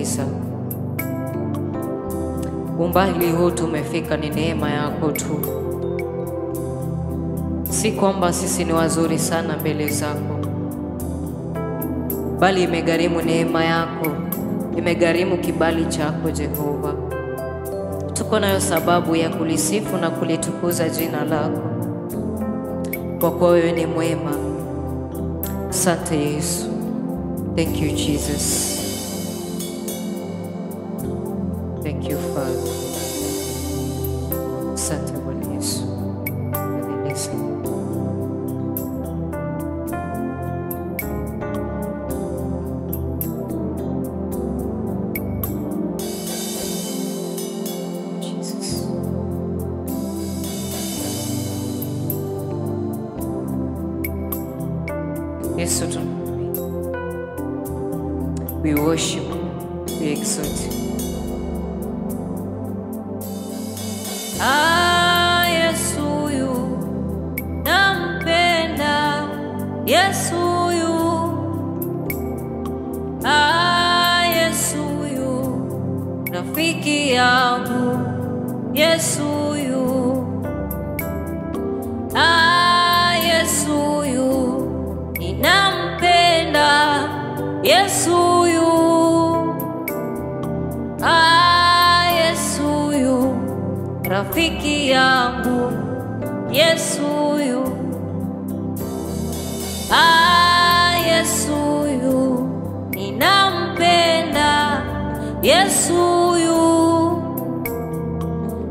fadhili zako. Umbali huu tumefika ni neema yako tu. Si kwamba sisi ni wazuri sana mbele zako, bali imegharimu neema yako, imegharimu kibali chako Jehova. Tuko nayo sababu ya kulisifu na kulitukuza jina lako, kwa kuwa wewe ni mwema. Asante Yesu. Thank you Jesus. Thank you Father. Asante Bwana Yesu. Yesu, we worship, we exalt you. Yesu yu nampenda, Yesu yu, Yesu yu rafiki yangu, Yesu yu, Yesu yu ninampenda, Yesu yu, Yesu yu rafiki yangu, Yesu yu, Yesu yu ninampenda, Yesu yu,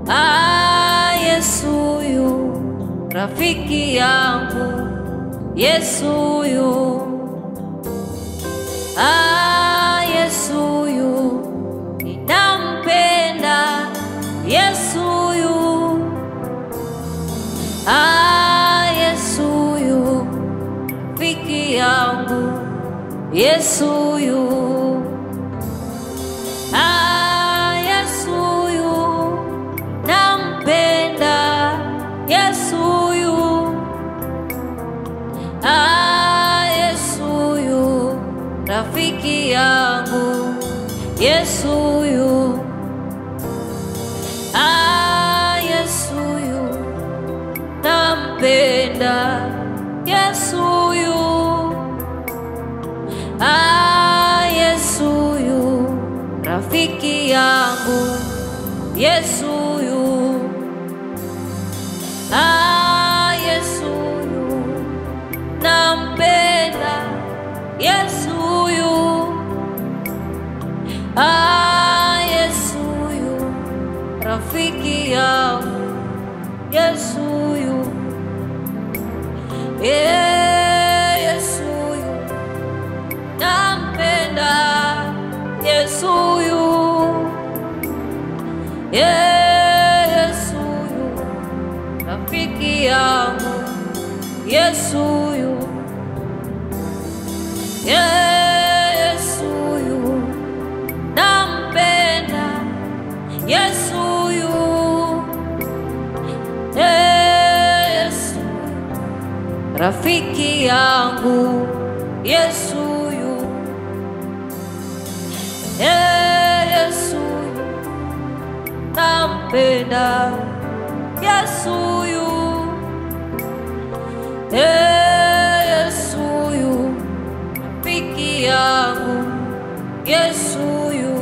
Yesu yu rafiki yangu, Yesu yu, Yesu yu ninampenda, Yesu yu, Yesu yu rafiki yangu, Yesu yu, Yesu yu nampenda, Yesu yu, Yesu yu rafiki yangu, Yesu yu, Yesu yu nampenda, Yesu yu, Yesu yu rafiki yangu, Yesu yu, Yesu yu nampenda, Yesu yu, Yesu yu rafiki yangu, Yesu yu, Yesu yu nampenda, Yesu yu, Yesu yu rafiki yangu, Yesu yu, Yesu yu nampenda, Yesu yu, Yesu rafiki yangu, Yesu yu, Yesu yu nampenda, Yesu yu, Yesu yu rafiki yangu, Yesu yu,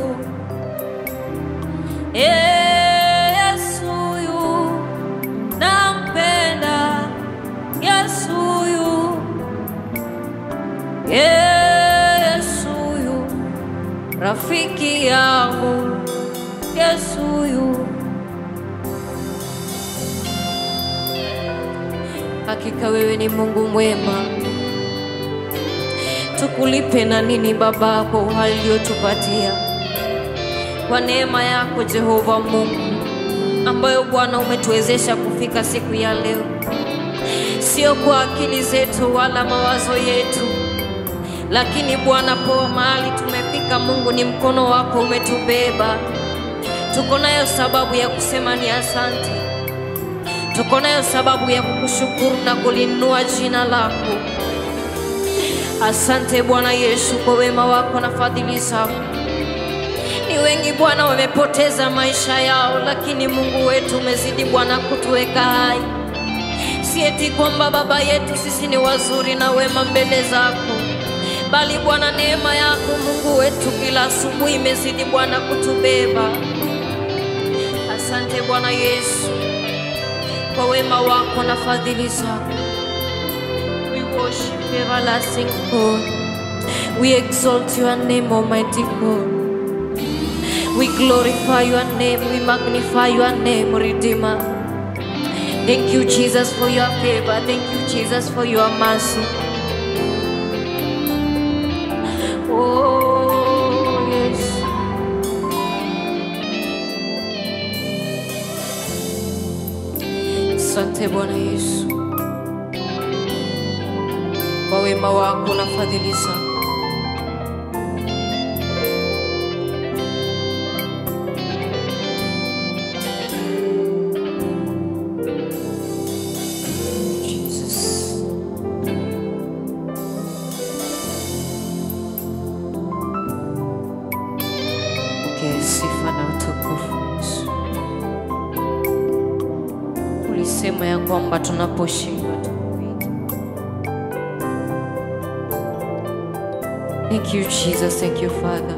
Yesu yu nampenda, Yesu yu, Yesu yu rafiki yangu, Yesu yu. Hakika wewe ni Mungu mwema. Tukulipe na nini Baba kwa uhai uliotupatia, kwa neema yako Jehova Mungu, ambayo Bwana umetuwezesha kufika siku ya leo. Sio kwa akili zetu wala mawazo yetu, lakini Bwana kwa mahali tumefika Mungu ni mkono wako umetubeba. Tuko nayo sababu ya kusema ni asante. Tuko nayo sababu ya kukushukuru na kulinua jina lako. Asante Bwana Yesu kwa wema wako na fadhili zako. Ni wengi Bwana wamepoteza maisha yao, lakini Mungu wetu umezidi Bwana kutuweka hai. Si eti kwamba Baba yetu sisi ni wazuri na wema mbele zako, bali Bwana neema yako Mungu wetu kila asubuhi imezidi Bwana kutubeba. Asante Bwana Yesu kwa wema wako na fadhili zako. We worship everlasting God. We exalt your name, Almighty God. We glorify your name. We magnify your name, Redeemer. Thank you, Jesus, for your favor. Thank you, Jesus, for your mercy. Oh, yes. Asante Bwana Yesu kwa wema wako na fadhili zako. Sifa na utukufu Yesu. Ulisema ya kwamba tunaposhindwa tukuite. Thank you Jesus, thank you Father.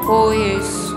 Oh yes.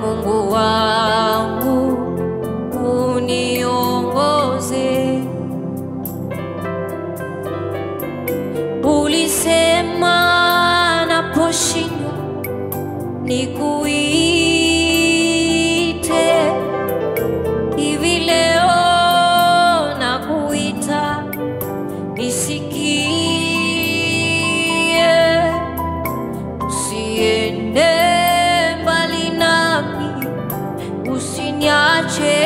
Mungu wangu uniongoze. Ulisema naposhindwa nikuite, hivi leo nakuita nisikie. Usiende usiniache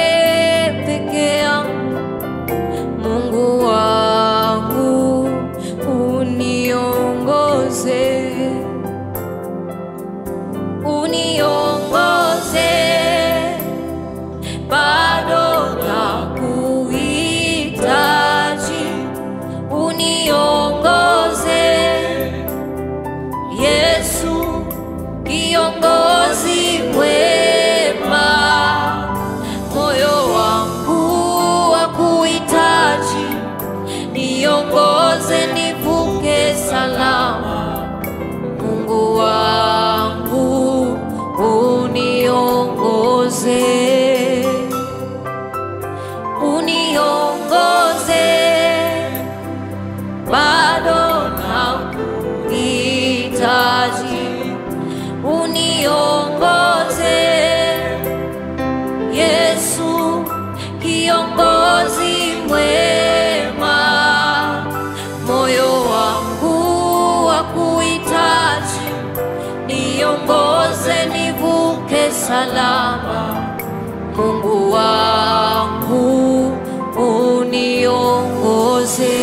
peke yangu, Mungu wangu uniongoze. Uniongoze, bado nakuhitaji. Uniongoze Yesu, kiongozi mwema. Moyo wangu wakuhitaji, niongoze nivuke salama. Mungu wangu uniongoze. Uniongoze, bado nakuhitaji. Uniongoze Yesu, kiongozi mwema. Moyo wangu wakuhitaji, niongoze nivuke salama. Mungu wangu uniongoze.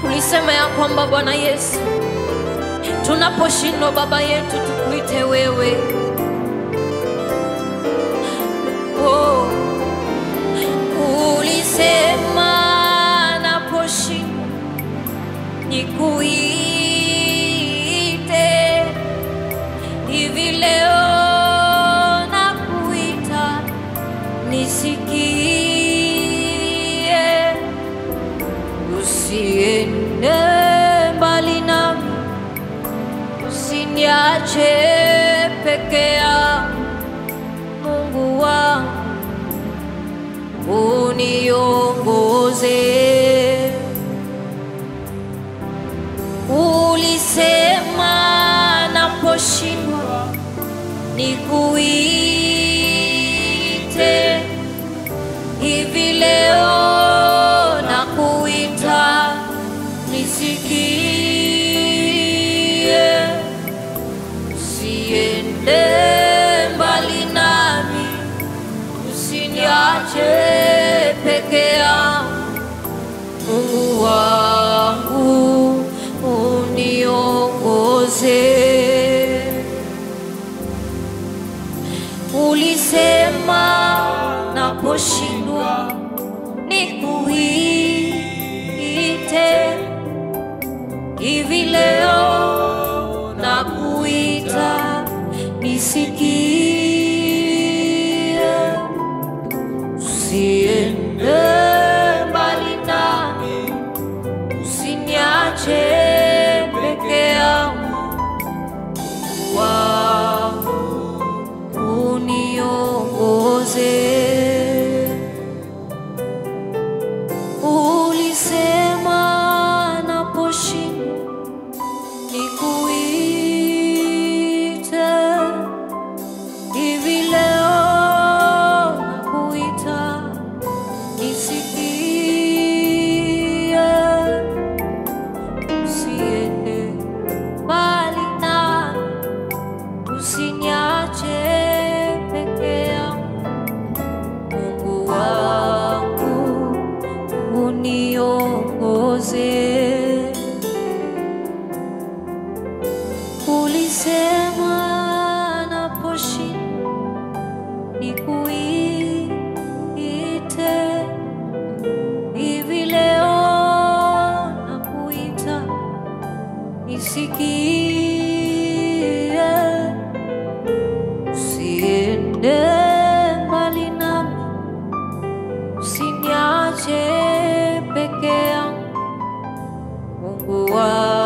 Ulisema ya kwamba Bwana Yesu, tunaposhindwa Baba yetu tukuite wewe. Oh, ulisema naposhindwa nikuite, hivi leo nakuita nisikie. Usiende mbali nami, usiniache peke yangu, Mungu wangu uniongoze. Ulisema naposhindwa nikuite, hivi leo nakuita nisikie. Usiende mbali nami, usiniache peke yangu. Mungu wangu uniongoze. Ulisema naposhindwa nikuite, hivi leo nakuita nisikie. Usiende mbali nami, usiniache peke yangu. Wangu uniongoze. Ulisema naposhindwa nikuite, hivi leo nakuita nisikie. Usiende mbali nami, usiniache peke yangu. Mungu wangu uniongoze. Ulisema naposhindwa nikuite, hivi leo nakuita nisikie. Usiende mbali nami, usiniache peke yangu. Mungu wangu